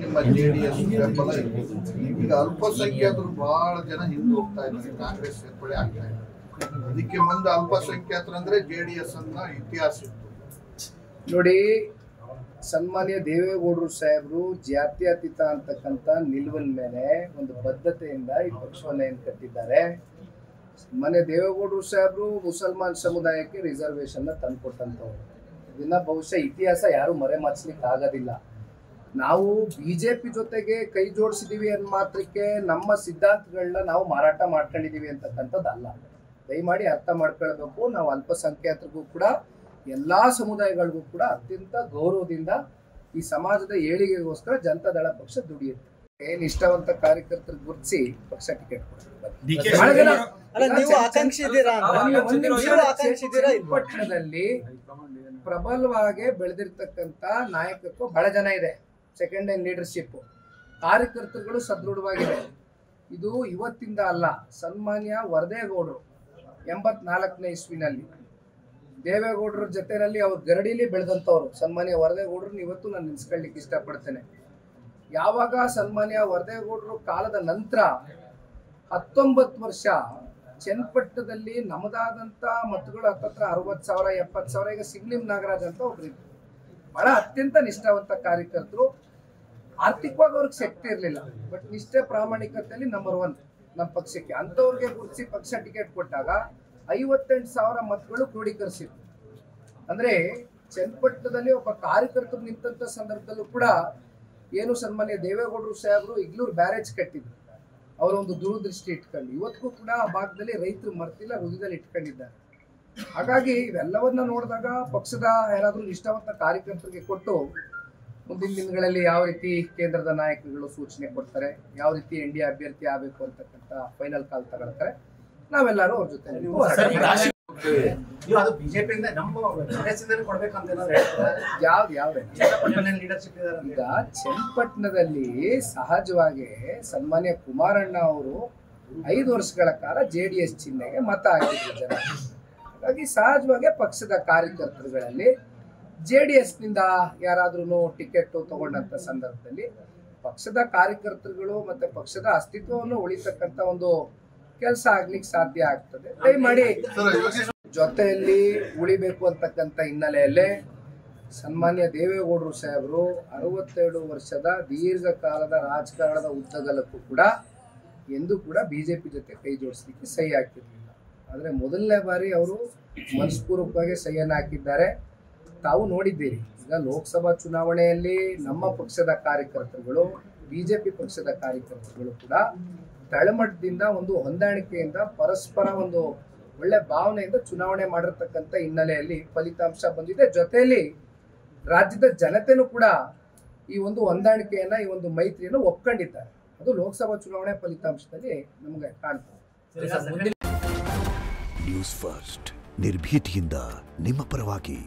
ನಿಮ್ಮ ಜೆಡಿಎಸ್ ಬೆಂಬಲ ಇರ್ಬೋದು. ಈಗ ಅಲ್ಪಸಂಖ್ಯಾತರು ಬಹಳ ಜನ ಹಿಂದೆ ಹೋಗ್ತಾ ಇದ್ದಾರೆ, ಕಾಂಗ್ರೆಸ್ ಸೇರ್ಪಡೆ ಆಗ್ತಾ ಇದ್ದಾರೆ. ಅದಕ್ಕೆ ಮುಂದೆ ಅಲ್ಪಸಂಖ್ಯಾತರು ಅಂದ್ರೆ ಜೆಡಿಎಸ್ ಅನ್ನ ಇತಿಹಾಸ ಇತ್ತು ನೋಡಿ. ಸನ್ಮಾನ್ಯ ದೇವೇಗೌಡರು ಸಾಹೇಬರು ಜಾತ್ಯತೀತ ಅಂತಕ್ಕಂಥ ನಿಲುವಿನ ಮೇಲೆ ಒಂದು ಬದ್ಧತೆಯಿಂದ ಈ ಪಕ್ಷವನ್ನು ಏನು ಕಟ್ಟಿದ್ದಾರೆ. ಸನ್ಮಾನ್ಯ ದೇವೇಗೌಡರು ಸಾಹೇಬರು ಮುಸಲ್ಮಾನ್ ಸಮುದಾಯಕ್ಕೆ ರಿಸರ್ವೇಶನ್ ತಂದುಕೊಟ್ಟಂಥವ್ರು. ಇದನ್ನ ಬಹುಶಃ ಇತಿಹಾಸ ಯಾರು ಮರೆಮಾಚಲಿಕ್ಕೆ ಆಗೋದಿಲ್ಲ. ನಾವು ಬಿಜೆಪಿ ಜೊತೆಗೆ ಕೈ ಜೋಡಿಸಿದೀವಿ ಅನ್ನೋ ಮಾತ್ರಕ್ಕೆ ನಮ್ಮ ಸಿದ್ಧಾಂತಗಳನ್ನ ನಾವು ಮಾರಾಟ ಮಾಡ್ಕೊಂಡಿದೀವಿ ಅಂತಕ್ಕಂಥದ್ದಲ್ಲ. ದಯಮಾಡಿ ಅರ್ಥ ಮಾಡ್ಕೊಳ್ಬೇಕು. ನಾವು ಅಲ್ಪಸಂಖ್ಯಾತರಿಗೂ ಕೂಡ ಎಲ್ಲಾ ಸಮುದಾಯಗಳಿಗೂ ಕೂಡ ಅತ್ಯಂತ ಗೌರವದಿಂದ ಈ ಸಮಾಜದ ಏಳಿಗೆಗೋಸ್ಕರ ಜನತಾದಳ ಪಕ್ಷ ದುಡಿಯುತ್ತೆ. ನಿಷ್ಠಾವಂತ ಕಾರ್ಯಕರ್ತರಿಗೆ ಗುರುತಿಸಿ ಪಕ್ಷ ಟಿಕೆಟ್ ಪಟ್ಟಣದಲ್ಲಿ ಪ್ರಬಲವಾಗಿ ಬೆಳೆದಿರ್ತಕ್ಕಂಥ ನಾಯಕತ್ವ ಬಹಳ ಜನ ಇದೆ. ಸೆಕೆಂಡ್ ಲೈನ್ ಲೀಡರ್ಶಿಪ್ ಕಾರ್ಯಕರ್ತರುಗಳು ಸದೃಢವಾಗಿದೆ. ಇದು ಇವತ್ತಿಂದ ಅಲ್ಲ. ಸನ್ಮಾನ್ಯ ವರದೇಗೌಡರು 84ನೇ ಇಸ್ವಿನಲ್ಲಿ ದೇವೇಗೌಡರ ಜೊತೆಯಲ್ಲಿ ಅವ್ರ ಗರಡಿಲಿ ಬೆಳೆದಂಥವ್ರು. ಸನ್ಮಾನ್ಯ ವರದೇಗೌಡರನ್ನ ಇವತ್ತು ನಾನು ನೆನೆಸ್ಕೊಳ್ಳಿಕ್ಕೆ ಇಷ್ಟಪಡ್ತೇನೆ. ಯಾವಾಗ ಸನ್ಮಾನ್ಯ ವರದೇಗೌಡರು ಕಾಲದ ನಂತರ 19 ವರ್ಷ ಚನ್ನಪಟ್ಟಣದಲ್ಲಿ ನಮ್ಮದಾದಂಥ ಮತಗಳು ಹತ್ತತ್ರ 60,000 70,000. ಈಗ ಸಿಗ್ಲಿಂ ನಾಗರಾಜ್ ಅಂತ ಒಬ್ರು ಇದ್ರು, ಬಹಳ ಅತ್ಯಂತ ನಿಷ್ಠಾವಂತ ಕಾರ್ಯಕರ್ತರು. ಆರ್ಥಿಕವಾಗಿ ಅವ್ರಿಗೆ ಶಕ್ತಿ ಇರಲಿಲ್ಲ, ಬಟ್ ನಿಷ್ಠೆ ಪ್ರಾಮಾಣಿಕತೆಯಲ್ಲಿ ನಂಬರ್ 1 ನಮ್ಮ ಪಕ್ಷಕ್ಕೆ. ಅಂಥವ್ರಿಗೆ ಗುರುತಿಸಿ ಪಕ್ಷ ಟಿಕೆಟ್ ಕೊಟ್ಟಾಗ 58,000 ಮತಗಳು ಕ್ರೋಢೀಕರಿಸಿದ್ರು. ಅಂದ್ರೆ ಚನ್ನಪಟ್ಟಣದಲ್ಲಿ ಒಬ್ಬ ಕಾರ್ಯಕರ್ತರು ನಿಂತ ಸಂದರ್ಭದಲ್ಲೂ ಕೂಡ ಏನು ಸನ್ಮಾನ್ಯ ದೇವೇಗೌಡರು ಸಾಹೇಬರು ಇಗ್ಲೂರು ಬ್ಯಾರೇಜ್ ಕಟ್ಟಿದ್ರು. ಅವರ ಒಂದು ದೂರದೃಷ್ಟಿ ಇಟ್ಕೊಂಡು ಇವತ್ತಿಗೂ ಕೂಡ ಆ ಭಾಗದಲ್ಲಿ ರೈತರು ಮರ್ತಿಲ್ಲ, ಹೃದಯದಲ್ಲಿ ಇಟ್ಕೊಂಡಿದ್ದಾರೆ. ಹಾಗಾಗಿ ಇವೆಲ್ಲವನ್ನ ನೋಡಿದಾಗ ಪಕ್ಷದ ಯಾರಾದ್ರೂ ನಿಷ್ಠಾವಂತ ಕಾರ್ಯಕರ್ತರಿಗೆ ಕೊಟ್ಟು ಮುಂದಿನ ದಿನಗಳಲ್ಲಿ ಯಾವ ರೀತಿ ಕೇಂದ್ರದ ನಾಯಕರುಗಳು ಸೂಚನೆ ಕೊಡ್ತಾರೆ, ಯಾವ ರೀತಿ NDA ಅಭ್ಯರ್ಥಿ ಆಗಬೇಕು ಅಂತಕ್ಕಂಥ ಫೈನಲ್ ಕಾಲ್ ತಗೊಳ್ತಾರೆ. ನಾವೆಲ್ಲರೂ ಅವ್ರ ಜೊತೆ ಈಗ ಚನ್ನಪಟ್ಟಣದಲ್ಲಿ ಸಹಜವಾಗಿ ಸನ್ಮಾನ್ಯ ಕುಮಾರಣ್ಣ ಅವರು 5 ವರ್ಷಗಳ ಕಾಲ JDS ಚಿಹ್ನೆಗೆ ಮತ ಹಾಕಿದ್ರು ಜನ. ಹಾಗಾಗಿ ಸಹಜವಾಗಿ ಪಕ್ಷದ ಕಾರ್ಯಕರ್ತರುಗಳಲ್ಲಿ JDS ನಿಂದ ಯಾರಾದ್ರೂ ಟಿಕೆಟ್ ತಗೊಂಡಂತ ಸಂದರ್ಭದಲ್ಲಿ ಪಕ್ಷದ ಕಾರ್ಯಕರ್ತರುಗಳು ಮತ್ತೆ ಪಕ್ಷದ ಅಸ್ತಿತ್ವವನ್ನು ಉಳಿತಕ್ಕಂತ ಒಂದು ಕೆಲಸ ಆಗ್ಲಿಕ್ಕೆ ಸಾಧ್ಯ ಆಗ್ತದೆ. ದಯಮಾಡಿ ಜೊತೆಯಲ್ಲಿ ಉಳಿಬೇಕು ಅಂತಕ್ಕಂಥ ಹಿನ್ನೆಲೆಯಲ್ಲೇ ಸನ್ಮಾನ್ಯ ದೇವೇಗೌಡರು ಸಾಹೇಬರು 62 ವರ್ಷದ ದೀರ್ಘಕಾಲದ ರಾಜಕಾರಣದ ಉದ್ದಗಲಕ್ಕೂ ಕೂಡ ಎಂದೂ ಕೂಡ ಬಿಜೆಪಿ ಜೊತೆ ಕೈ ಜೋಡಿಸ್ಲಿಕ್ಕೆ ಸಹಿ ಹಾಕಿರ್ಲಿಲ್ಲ. ಆದರೆ ಮೊದಲನೇ ಬಾರಿ ಅವರು ಮನಸ್ಪೂರ್ವಕವಾಗಿ ಸಹಿಯನ್ನು ಹಾಕಿದ್ದಾರೆ. ತಾವು ನೋಡಿದ್ದೀರಿ, ಈಗ ಲೋಕಸಭಾ ಚುನಾವಣೆಯಲ್ಲಿ ನಮ್ಮ ಪಕ್ಷದ ಕಾರ್ಯಕರ್ತರುಗಳು ಬಿಜೆಪಿ ಪಕ್ಷದ ಕಾರ್ಯಕರ್ತರುಗಳು ಕೂಡ ತಳಮಟ್ಟದಿಂದ ಒಂದು ಹೊಂದಾಣಿಕೆಯಿಂದ ಪರಸ್ಪರ ಒಂದು ಒಳ್ಳೆ ಭಾವನೆಯಿಂದ ಚುನಾವಣೆ ಮಾಡಿರ್ತಕ್ಕಂಥ ಹಿನ್ನೆಲೆಯಲ್ಲಿ ಫಲಿತಾಂಶ ಬಂದಿದೆ. ಜೊತೆಯಲ್ಲಿ ರಾಜ್ಯದ ಜನತೆನೂ ಕೂಡ ಈ ಒಂದು ಹೊಂದಾಣಿಕೆಯನ್ನ, ಈ ಒಂದು ಮೈತ್ರಿಯನ್ನು ಒಪ್ಕೊಂಡಿದ್ದಾರೆ. ಅದು ಲೋಕಸಭಾ ಚುನಾವಣೆ ಫಲಿತಾಂಶದಲ್ಲಿ ನಮಗೆ ಕಾಣ್ತದೆ. ನ್ಯೂಸ್ ಫಸ್ಟ್ ನಿರ್ಭೀತಿಯಿಂದ ನಿಮ್ಮ ಪರವಾಗಿ.